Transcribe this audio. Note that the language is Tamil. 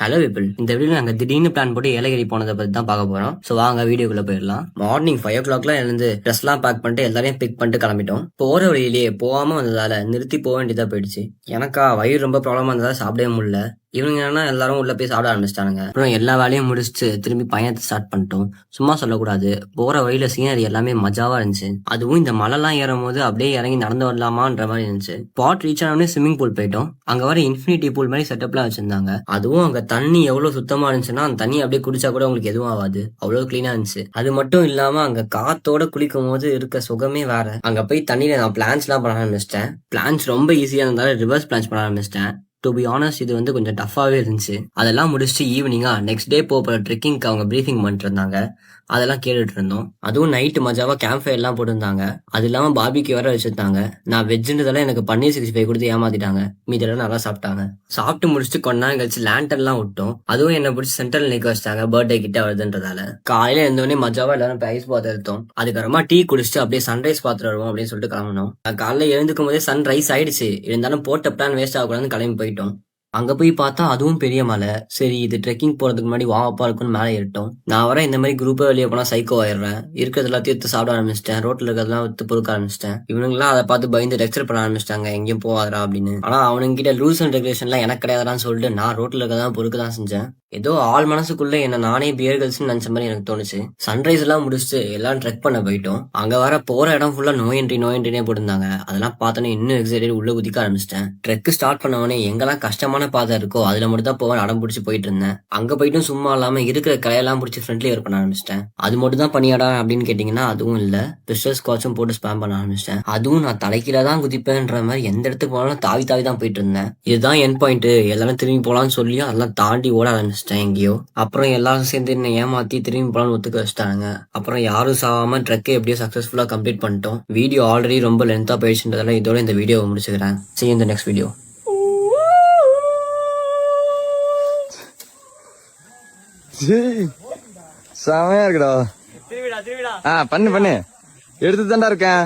ஹலோ பீப்பிள், இந்த வீடியோ நாங்கள் திடீர்னு பிளான் போட்டு ஏலகிரி போனதை பற்றி தான் பார்க்க போகிறோம். ஸோ வாங்க வீடியோக்குள்ளே போயிடலாம். மார்னிங் 5 o'clockலாம் எழுந்து ட்ரெஸ்லாம் பேக் பண்ணிட்டு எல்லாரையும் பிக் பண்ணிட்டு கிளம்பிட்டோம். போகிற வழியிலேயே போகாமல் வந்ததால நிறுத்தி போக வேண்டியதாக போயிடுச்சு. எனக்கா வயிறு ரொம்ப ப்ராப்ளமாக இருந்ததால் சாப்பிடவே முடியல. இவங்க என்ன எல்லாரும் உள்ள போய் சாப்பிட ஆரம்பிச்சிட்டானுங்க. அப்புறம் எல்லா வேலையும் முடிச்சுட்டு திரும்பி பயணத்தை ஸ்டார்ட் பண்ணிட்டோம். சும்மா சொல்லக்கூடாது, போற வழியில சீனரி எல்லாமே மஜாவா இருந்துச்சு. அதுவும் இந்த மலைலாம் ஏறும் போது அப்படியே இறங்கி நடந்து வரலாமான்ற மாதிரி இருந்துச்சு. ஸ்பாட் ரீச் ஆனோடனே ஸ்விம்மிங் பூல் போயிட்டோம். அங்க வர இன்ஃபினிட்டி பூல் மாதிரி செட்டப்லாம் வச்சிருந்தாங்க. அதுவும் அங்க தண்ணி எவ்வளவு சுத்தமா இருந்துச்சுன்னா அந்த தண்ணி அப்படியே குடிச்சா கூட உங்களுக்கு எதுவும் ஆகாது, அவ்வளவு கிளீனா இருந்துச்சு. அது மட்டும் இல்லாம அங்க காத்தோட குளிக்கும் போது இருக்க சுகமே வேற. அங்க போய் தண்ணியில நான் பிளான்ஸ் எல்லாம் பண்ண ஆரம்பிச்சிட்டேன். பிளான்ஸ் ரொம்ப ஈஸியா இருந்தாலும் ரிவர்ஸ் பிளான்ஸ் பண்ண ஆரம்பிச்சிட்டேன். டு பி ஆனஸ்ட், இது வந்து கொஞ்சம் டஃபாவே இருந்துச்சு. அதெல்லாம் முடிச்சுட்டு ஈவினிங்கா நெக்ஸ்ட் டே போகிற ட்ரெக்கிங்க்கு அவங்க ப்ரீஃபிங் பண்ணிட்டு இருந்தாங்க. அதெல்லாம் கேட்டுட்டு இருந்தோம். அதுவும் நைட்டு மஜாவா கேம்ப் ஃபயர் எல்லாம் போட்டிருந்தாங்க. அது இல்லாம பாபிக்கு வேற வச்சிருந்தாங்க. நான் வெஜ்ன்றதெல்லாம் எனக்கு பன்னீர் 65 கொடுத்து ஏமாத்திட்டாங்க. மீதெல்லாம் நல்லா சாப்பிட்டாங்க. சாப்பிட்டு முடிச்சுட்டு கொஞ்ச நேரம் கழிச்சு லேண்டர் எல்லாம் விட்டோம். அதுவும் என்ன பிடிச்சி சென்ட்ரல் நிக்க வச்சிட்டாங்க, பர்த்டே கிட்ட வருதுன்றதால. காலையில இருந்தோடனே மஜாவா எல்லாரும் ஐஸ் பாத் எடுத்தோம். அதுக்கப்புறமா டீ குடிச்சிட்டு அப்படியே சன்ரைஸ் பார்த்துட்டு வருவோம் அப்படின்னு சொல்லிட்டு கிளம்பணும். காலையில எழுந்துக்கும் போதே சன்ரைஸ் ஆயிடுச்சு. இருந்தாலும் போட்ட பிளான் வேஸ்ட் ஆகக்கூடாதுன்னு கிளம்பி போயிட்டோம். அங்க போய் பார்த்தா அதுவும் பெரிய மலை. சரி, இது ட்ரெக்கிங் போறதுக்கு முன்னாடி வாவப்பா இருக்குன்னு மேலே ஏறிட்டோம். நான் வர இந்த மாதிரி குரூப்பா வெளியே போனா சைக்கோ ஆயிடுறேன். இருக்கிறது எல்லாத்தையும் எடுத்து சாப்பிட ஆரம்பிச்சிட்டேன். ரோட்ல இருக்கிறதெல்லாம் எடுத்து பொறுக்க ஆரம்பிச்சிட்டேன். இவனுங்களாம் அதை பார்த்து பயந்து லெக்சர் பண்ண ஆரம்பிச்சிட்டாங்க, எங்கேயும் போகாதரா அப்படின்னு. ஆனா அவனுங்க கிட்ட ரூல்ஸ் அண்ட் ரெகுலேஷன்லாம் எனக்கு கிடையாதான்னு சொல்லிட்டு நான் ரோட்ல இருக்கதான் பொறுக்க தான் செஞ்சேன். ஏதோ ஆள் மனசுக்குள்ள என்ன நானே பியர் கேர்ள்ஸ்னு நினைச்ச மாதிரி எனக்கு தோணுச்சு. சன்ரைஸ் எல்லாம் முடிச்சுட்டு எல்லாம் ட்ரெக் பண்ண போயிட்டோம். அங்க வர போற இடம் ஃபுல்லா நோ என்ட்ரினே போட்டிருந்தாங்க. அதெல்லாம் பார்த்தோன்னே இன்னும் எக்ஸைட்டட் உள்ள குதிக்க ஆரம்பிச்சிட்டேன். ட்ரெக் ஸ்டார்ட் பண்ணவனே எங்கெல்லாம் கஷ்டமான பாதை இருக்கோ அதுல மட்டும் தான் போக அடம் பிடிச்சி போயிட்டு இருந்தேன். அங்க போயிட்டும் சும்மா இல்லாம இருக்கிற கலையெல்லாம் பிடிச்சி ஃப்ரெண்ட்லி ஒர்க் பண்ண ஆரம்பிச்சிட்டேன். அது மட்டும் தான் பண்ணியாடா அப்படின்னு கேட்டீங்கன்னா அதுவும் இல்ல. பிஸ்டர் ஸ்காட்சும் போட்டு ஸ்பேம் பண்ண ஆரம்பிச்சிட்டேன். அதுவும் நான் தலைக்கீழ தான் குதிப்பேன்ற மாதிரி எந்த இடத்துக்கு போனாலும் தாவி தான் போயிட்டு இருந்தேன். இதுதான் என் பாயிண்ட், எல்லாரும் திரும்பி போலான்னு சொல்லி அதெல்லாம் தாண்டி ஓட ஆரம்பிச்சிட்டேன் எங்கேயோ. அப்புறம் எல்லாரும் சேர்ந்து என்ன ஏமாத்தி திரும்பி போலான்னு ஒத்துக்க வச்சுட்டாங்க. அப்புறம் யாரும் சாவாம ட்ரெக்கை எப்படியோ சக்சஸ்ஃபுல்லா கம்ப்ளீட் பண்ணிட்டோம். வீடியோ ஆல்ரெடி ரொம்ப லென்த்தா போயிடுச்சுன்றதால இதோட இந்த வீடியோவை முடிச்சுக்கிறேன். See you in the next video. செமையா இருக்குடா. பண்ணு எடுத்து தான்டா இருக்கேன்.